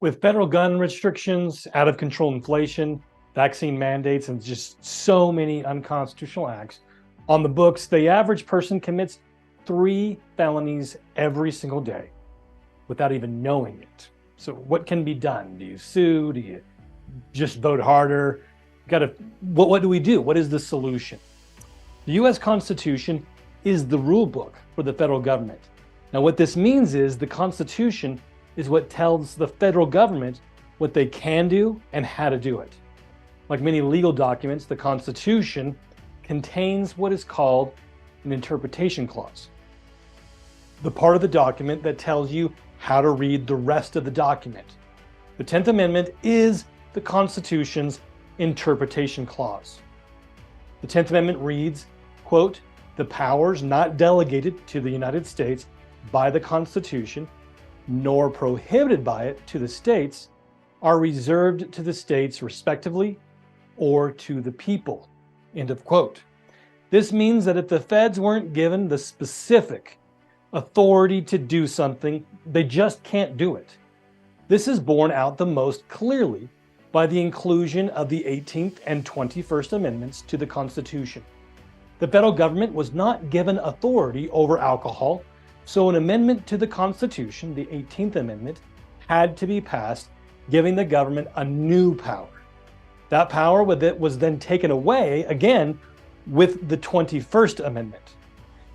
With federal gun restrictions, out of control inflation, vaccine mandates, and just so many unconstitutional acts on the books, the average person commits 3 felonies every single day without even knowing it. So what can be done? Do you sue? Do you just vote harder? What do we do? What is the solution? The US Constitution is the rule book for the federal government. Now, what this means is the Constitution is what tells the federal government what they can do and how to do it. Like many legal documents, the Constitution contains what is called an interpretation clause, the part of the document that tells you how to read the rest of the document. The 10th Amendment is the Constitution's interpretation clause. The 10th Amendment reads, quote, "The powers not delegated to the United States by the Constitution, nor prohibited by it to the states, are reserved to the states respectively or to the people," end of quote. This means that if the feds weren't given the specific authority to do something, they just can't do it. This is borne out the most clearly by the inclusion of the 18th and 21st Amendments to the Constitution. The federal government was not given authority over alcohol, so an amendment to the Constitution, the 18th Amendment, had to be passed, giving the government a new power. That power was then taken away again with the 21st Amendment.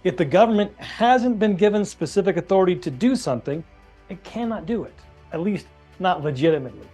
If the government hasn't been given specific authority to do something, it cannot do it, at least not legitimately.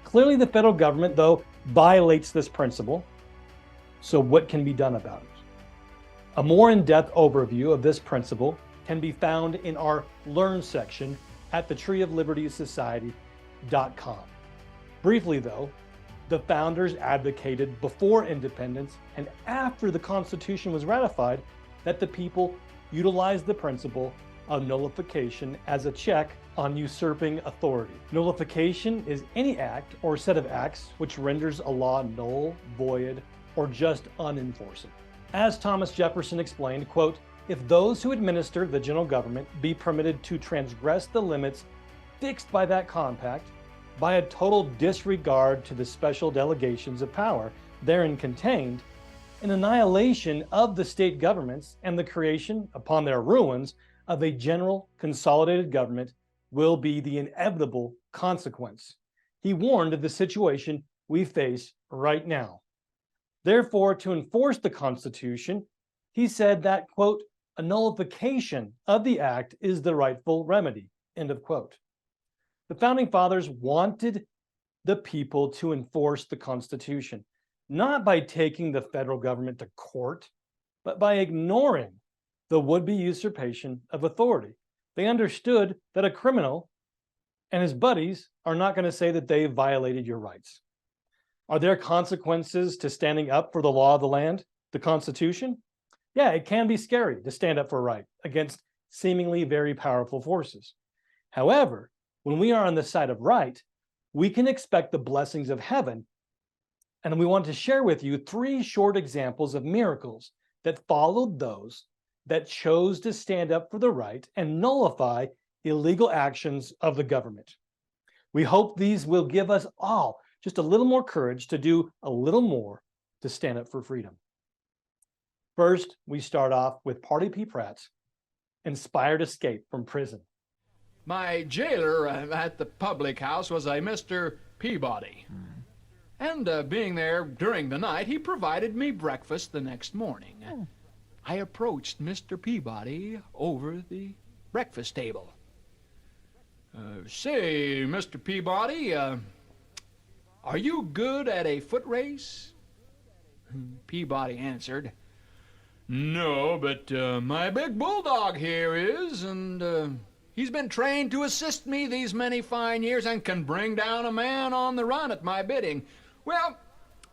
Clearly, the federal government, though, violates this principle. So what can be done about it? A more in-depth overview of this principle can be found in our Learn section at thetreeoflibertysociety.com. Briefly, though, the founders advocated before independence and after the Constitution was ratified that the people utilize the principle of nullification as a check on usurping authority. Nullification is any act or set of acts which renders a law null, void, or just unenforceable. As Thomas Jefferson explained, quote, "If those who administer the general government be permitted to transgress the limits fixed by that compact, by a total disregard to the special delegations of power therein contained, an annihilation of the state governments and the creation, upon their ruins, of a general consolidated government will be the inevitable consequence." He warned of the situation we face right now. Therefore, to enforce the Constitution, he said that, quote, "a nullification of the act is the rightful remedy," end of quote. The founding fathers wanted the people to enforce the Constitution, not by taking the federal government to court, but by ignoring the would-be usurpation of authority. They understood that a criminal and his buddies are not going to say that they violated your rights. Are there consequences to standing up for the law of the land, the Constitution? Yeah, it can be scary to stand up for a right against seemingly very powerful forces. However, when we are on the side of right, we can expect the blessings of heaven. And we want to share with you 3 short examples of miracles that followed those that chose to stand up for the right and nullify illegal actions of the government. We hope these will give us all just a little more courage to do a little more to stand up for freedom. First, we start off with Party P. Pratt's inspired escape from prison. My jailer at the public house was a Mr. Peabody. And being there during the night, he provided me breakfast the next morning. I approached Mr. Peabody over the breakfast table. "Say, Mr. Peabody, are you good at a foot race?" Peabody answered, "No, but my big bulldog here is, and he's been trained to assist me these many fine years and can bring down a man on the run at my bidding." "Well,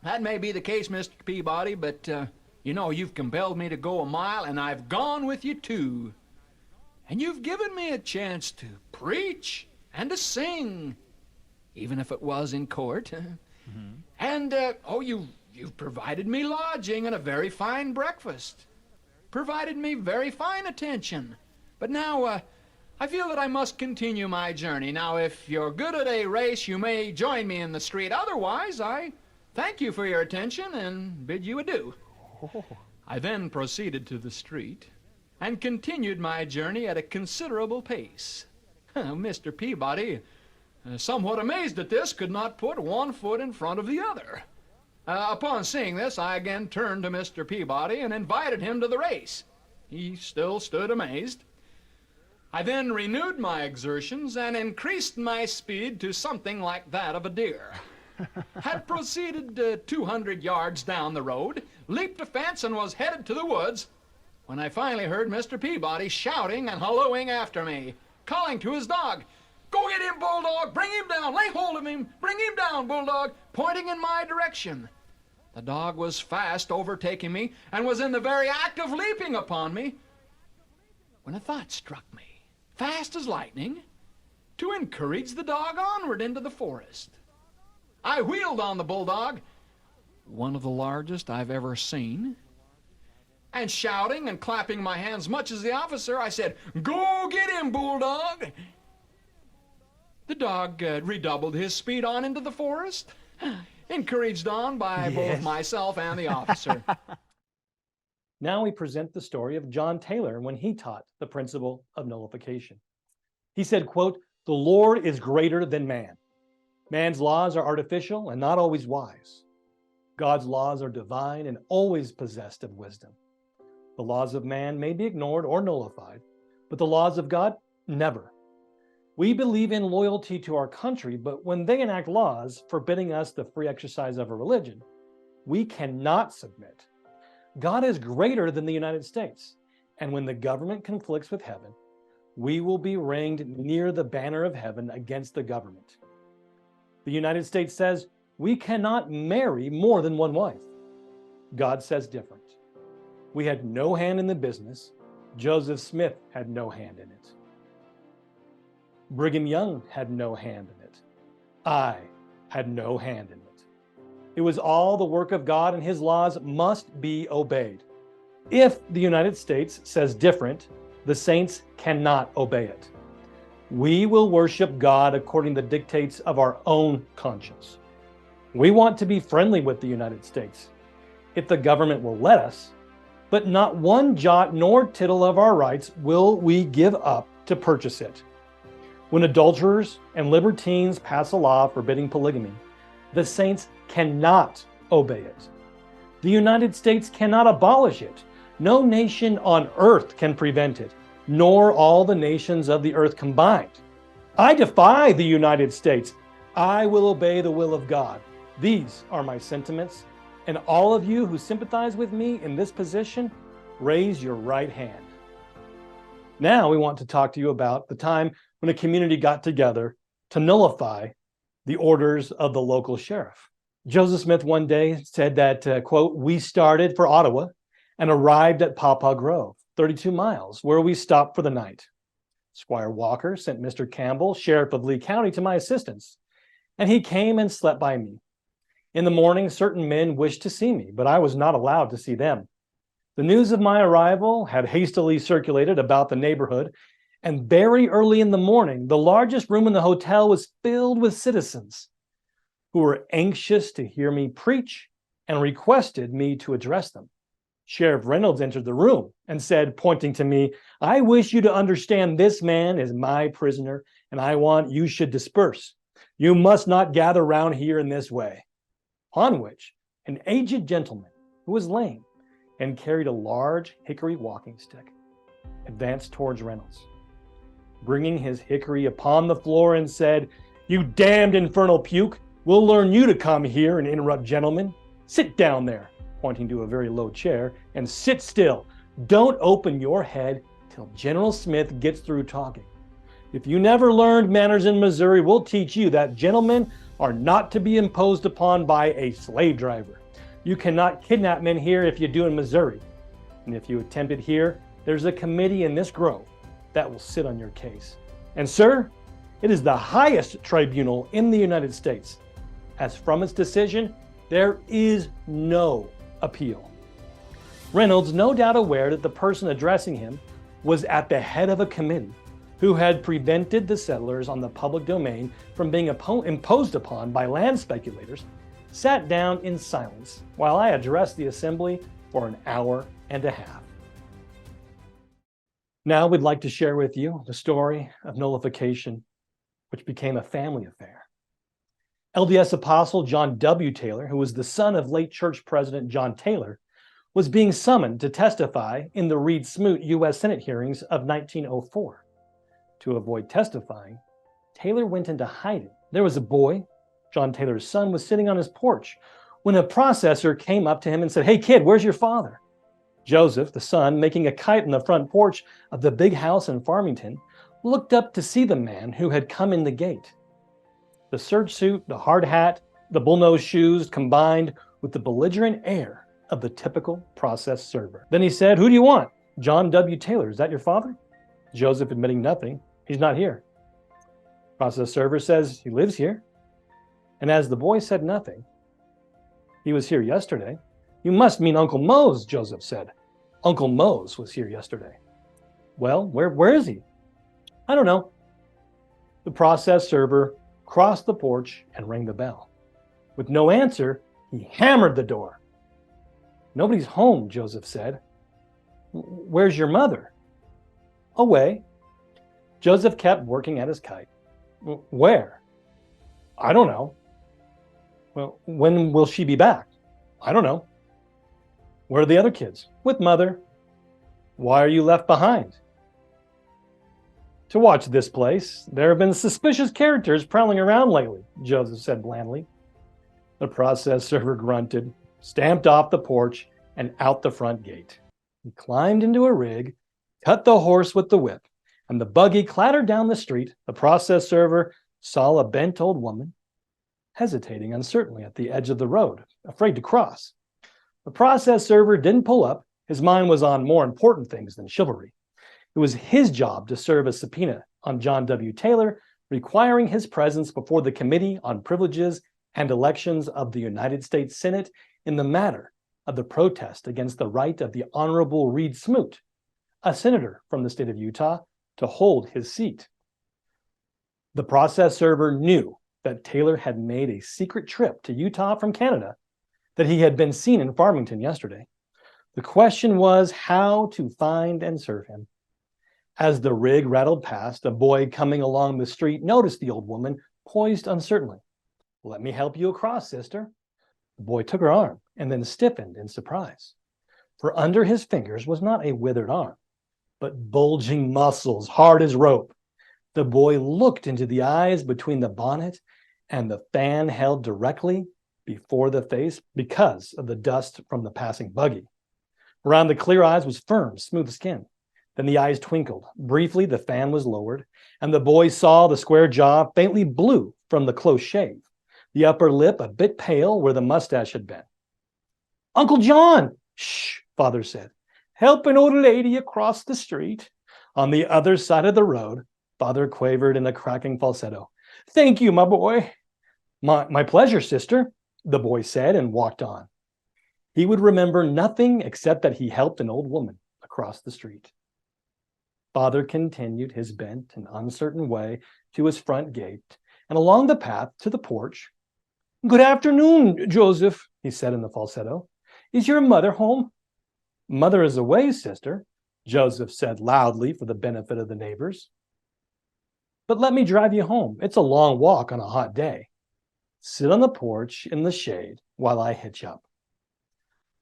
that may be the case, Mr. Peabody, but you know, you've compelled me to go a mile, and I've gone with you too. And you've given me a chance to preach and to sing, even if it was in court. And, you've provided me lodging and a very fine breakfast. Provided me very fine attention. But now, I feel that I must continue my journey. Now, if you're good at a race, you may join me in the street. Otherwise, I thank you for your attention and bid you adieu. I then proceeded to the street and continued my journey at a considerable pace. Mr. Peabody, somewhat amazed at this, could not put one foot in front of the other. Upon seeing this, I again turned to Mr. Peabody and invited him to the race. He still stood amazed. I then renewed my exertions and increased my speed to something like that of a deer. Had proceeded 200 yards down the road, leaped a fence, and was headed to the woods, when I finally heard Mr. Peabody shouting and hallooing after me, calling to his dog, "Go get him, Bulldog! Bring him down! Lay hold of him! Bring him down, Bulldog!" pointing in my direction. The dog was fast overtaking me and was in the very act of leaping upon me when a thought struck me, fast as lightning, to encourage the dog onward into the forest. I wheeled on the Bulldog, one of the largest I've ever seen, and shouting and clapping my hands much as the officer, I said, "Go get him, Bulldog!" The dog redoubled his speed on into the forest, encouraged on by both myself and the officer. Now we present the story of John Taylor when he taught the principle of nullification. He said, quote, "The Lord is greater than man. Man's laws are artificial and not always wise. God's laws are divine and always possessed of wisdom. The laws of man may be ignored or nullified, but the laws of God, never. We believe in loyalty to our country, but when they enact laws forbidding us the free exercise of a religion, we cannot submit. God is greater than the United States, and when the government conflicts with heaven, we will be ranged near the banner of heaven against the government. The United States says we cannot marry more than one wife. God says different. We had no hand in the business. Joseph Smith had no hand in it. Brigham Young had no hand in it. I had no hand in it. It was all the work of God, and his laws must be obeyed. If the United States says different, the saints cannot obey it. We will worship God according to the dictates of our own conscience. We want to be friendly with the United States, if the government will let us, but not one jot nor tittle of our rights will we give up to purchase it. When adulterers and libertines pass a law forbidding polygamy, the saints cannot obey it. The United States cannot abolish it. No nation on earth can prevent it, nor all the nations of the earth combined. I defy the United States. I will obey the will of God. These are my sentiments, and all of you who sympathize with me in this position, raise your right hand. Now we want to talk to you about the time when a community got together to nullify the orders of the local sheriff. Joseph Smith one day said that, quote, "We started for Ottawa and arrived at Pawpaw Grove, 32 miles, where we stopped for the night. Squire Walker sent Mr. Campbell, sheriff of Lee County, to my assistance, and he came and slept by me. In the morning, certain men wished to see me, but I was not allowed to see them. The news of my arrival had hastily circulated about the neighborhood, and very early in the morning, the largest room in the hotel was filled with citizens who were anxious to hear me preach and requested me to address them. Sheriff Reynolds entered the room and said, pointing to me, 'I wish you to understand this man is my prisoner, and I want you should disperse. You must not gather round here in this way.' On which an aged gentleman who was lame and carried a large hickory walking stick advanced towards Reynolds, bringing his hickory upon the floor and said, 'You damned infernal puke, we'll learn you to come here and interrupt gentlemen. Sit down there,' pointing to a very low chair, 'and sit still. Don't open your head till General Smith gets through talking. If you never learned manners in Missouri, we'll teach you that gentlemen are not to be imposed upon by a slave driver. You cannot kidnap men here if you do in Missouri. And if you attempt it here, there's a committee in this grove that will sit on your case. And sir, it is the highest tribunal in the United States. As from its decision, there is no appeal.' Reynolds, no doubt aware that the person addressing him was at the head of a committee, who had prevented the settlers on the public domain from being imposed upon by land speculators, sat down in silence while I addressed the assembly for an hour and a half. Now we'd like to share with you the story of nullification, which became a family affair. LDS Apostle John W. Taylor, who was the son of late church president John Taylor, was being summoned to testify in the Reed-Smoot U.S. Senate hearings of 1904. To avoid testifying, Taylor went into hiding. There was a boy, John Taylor's son, was sitting on his porch when a processor came up to him and said, "Hey kid, where's your father?" Joseph, the son, making a kite on the front porch of the big house in Farmington, looked up to see the man who had come in the gate. The serge suit, the hard hat, the bullnose shoes combined with the belligerent air of the typical process server. Then he said, "Who do you want?" "John W. Taylor. Is that your father?" Joseph admitting nothing. "He's not here." Process server says, "He lives here." And as the boy said nothing, "He was here yesterday." "You must mean Uncle Mose," Joseph said. "Uncle Mose was here yesterday." "Well, where is he?" "I don't know." The process server crossed the porch and rang the bell. With no answer, he hammered the door. "Nobody's home," Joseph said. "Where's your mother?" "Away." Joseph kept working at his kite. "Where?" "I don't know." "Well, when will she be back?" "I don't know." "Where are the other kids?" "With mother." "Why are you left behind?" "To watch this place. There have been suspicious characters prowling around lately," Joseph said blandly. The process server grunted, stamped off the porch, and out the front gate. He climbed into a rig, cut the horse with the whip, and the buggy clattered down the street. The process server saw a bent old woman, hesitating uncertainly at the edge of the road, afraid to cross. The process server didn't pull up. His mind was on more important things than chivalry. It was his job to serve a subpoena on John W. Taylor, requiring his presence before the Committee on Privileges and Elections of the United States Senate in the matter of the protest against the right of the Honorable Reed-Smoot, a senator from the state of Utah, to hold his seat. The process server knew that Taylor had made a secret trip to Utah from Canada, that he had been seen in Farmington yesterday. The question was how to find and serve him. As the rig rattled past, a boy coming along the street noticed the old woman poised uncertainly. "Let me help you across, sister." The boy took her arm and then stiffened in surprise. For under his fingers was not a withered arm, but bulging muscles hard as rope. The boy looked into the eyes between the bonnet and the fan held directly before the face because of the dust from the passing buggy. Around the clear eyes was firm, smooth skin. Then the eyes twinkled. Briefly, the fan was lowered, and the boy saw the square jaw faintly blue from the close shave, the upper lip a bit pale where the mustache had been. "Uncle John!" "Shh," Father said. "Help an old lady across the street." On the other side of the road, Father quavered in a cracking falsetto. "Thank you, my boy." My pleasure, sister," the boy said and walked on. He would remember nothing except that he helped an old woman across the street. Father continued his bent and uncertain way to his front gate and along the path to the porch. "Good afternoon, Joseph," he said in the falsetto. "Is your mother home?" "Mother is away, sister," Joseph said loudly for the benefit of the neighbors. "But let me drive you home. It's a long walk on a hot day. Sit on the porch in the shade while I hitch up."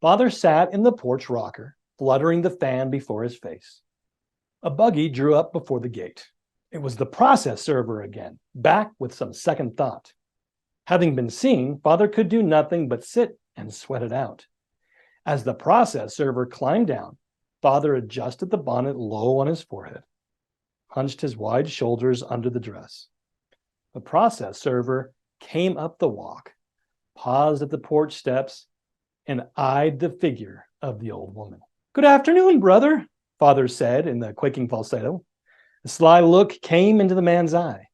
Father sat in the porch rocker, fluttering the fan before his face. A buggy drew up before the gate. It was the process server again, back with some second thought. Having been seen, Father could do nothing but sit and sweat it out. As the process server climbed down, Father adjusted the bonnet low on his forehead, hunched his wide shoulders under the dress. The process server came up the walk, paused at the porch steps, and eyed the figure of the old woman. "Good afternoon, brother," Father said in the quaking falsetto. A sly look came into the man's eye.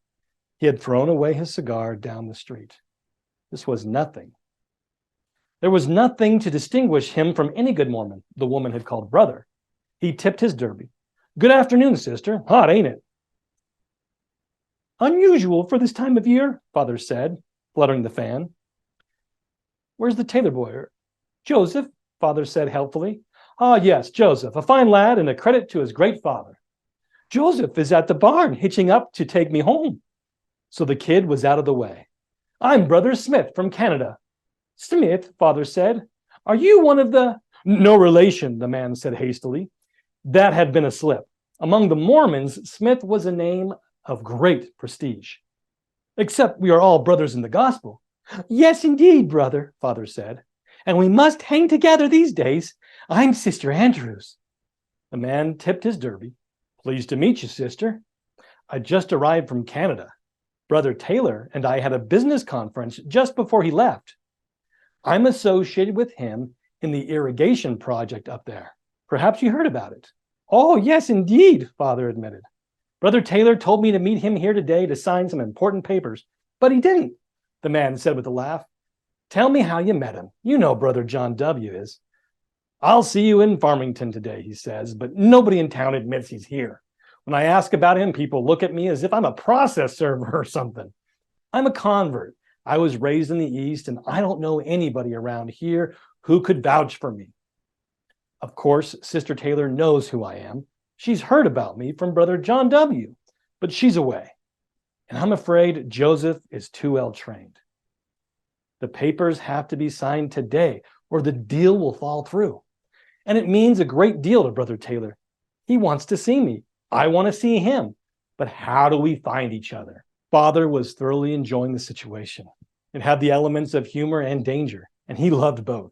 He had thrown away his cigar down the street. This was nothing. There was nothing to distinguish him from any good Mormon the woman had called brother. He tipped his derby. "Good afternoon, sister. Hot, ain't it?" Unusual for this time of year, Father said, fluttering the fan. Where's the tailor boy? Joseph, Father said helpfully. Ah, yes, Joseph, a fine lad and a credit to his great father. Joseph is at the barn, hitching up to take me home. So the kid was out of the way. I'm Brother Smith from Canada. Smith, Father said. Are you one of the... No relation, the man said hastily. That had been a slip. Among the Mormons, Smith was a name of great prestige. Except we are all brothers in the gospel. Yes, indeed, brother, Father said. And we must hang together these days. I'm Sister Andrews. The man tipped his derby. Pleased to meet you, sister. I just arrived from Canada. Brother Taylor and I had a business conference just before he left. I'm associated with him in the irrigation project up there. Perhaps you heard about it. Oh, yes, indeed, Father admitted. Brother Taylor told me to meet him here today to sign some important papers, but he didn't, the man said with a laugh. Tell me how you met him. You know Brother John W. is. I'll see you in Farmington today, he says, but nobody in town admits he's here. When I ask about him, people look at me as if I'm a process server or something. I'm a convert. I was raised in the East, and I don't know anybody around here who could vouch for me. Of course, Sister Taylor knows who I am. She's heard about me from Brother John W., but she's away. And I'm afraid Joseph is too well trained. The papers have to be signed today, or the deal will fall through. And it means a great deal to Brother Taylor. He wants to see me. I want to see him. But how do we find each other? Father was thoroughly enjoying the situation. It had the elements of humor and danger, and he loved both.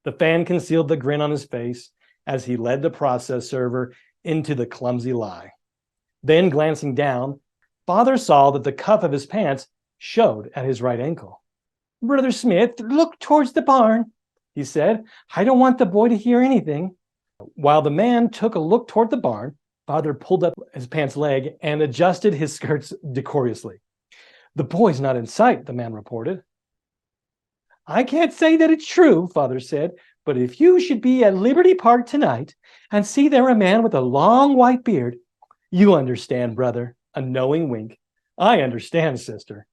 The fan concealed the grin on his face as he led the process server into the clumsy lie. Then, glancing down, Father saw that the cuff of his pants showed at his right ankle. Brother Smith, look towards the barn, he said. I don't want the boy to hear anything. While the man took a look toward the barn, Father pulled up his pants leg and adjusted his skirts decorously. The boy's not in sight, the man reported. I can't say that it's true, Father said, but if you should be at Liberty Park tonight and see there a man with a long white beard, you understand, brother, a knowing wink. I understand, sister.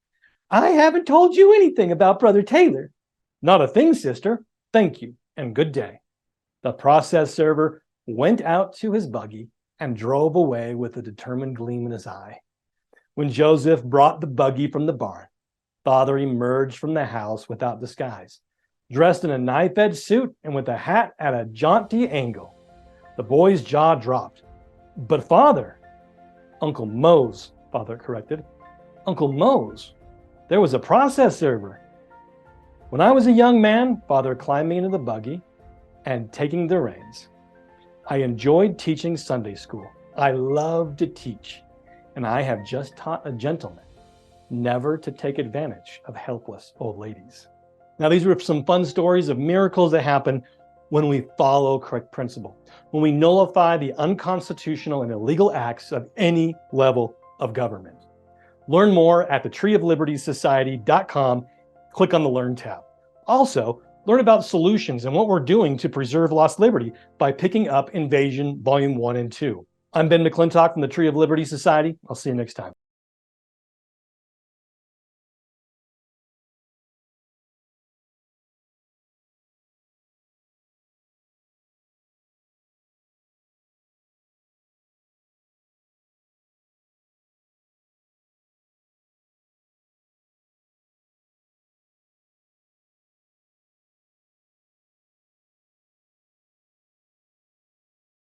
I haven't told you anything about Brother Taylor. Not a thing, sister. Thank you, and good day. The process server went out to his buggy and drove away with a determined gleam in his eye. When Joseph brought the buggy from the barn, Father emerged from the house without disguise, dressed in a knife-edged suit and with a hat at a jaunty angle. The boy's jaw dropped. But Father, Uncle Mose, Father corrected. Uncle Mose, there was a process server. When I was a young man, Father climbed me into the buggy and taking the reins. I enjoyed teaching Sunday school. I loved to teach, and I have just taught a gentleman never to take advantage of helpless old ladies. Now, these were some fun stories of miracles that happen when we follow correct principle, when we nullify the unconstitutional and illegal acts of any level of government. Learn more at thetreeoflibertysociety.com. Click on the Learn tab. Also, learn about solutions and what we're doing to preserve lost liberty by picking up Invasion Volume 1 and 2. I'm Ben McClintock from the Tree of Liberty Society. I'll see you next time.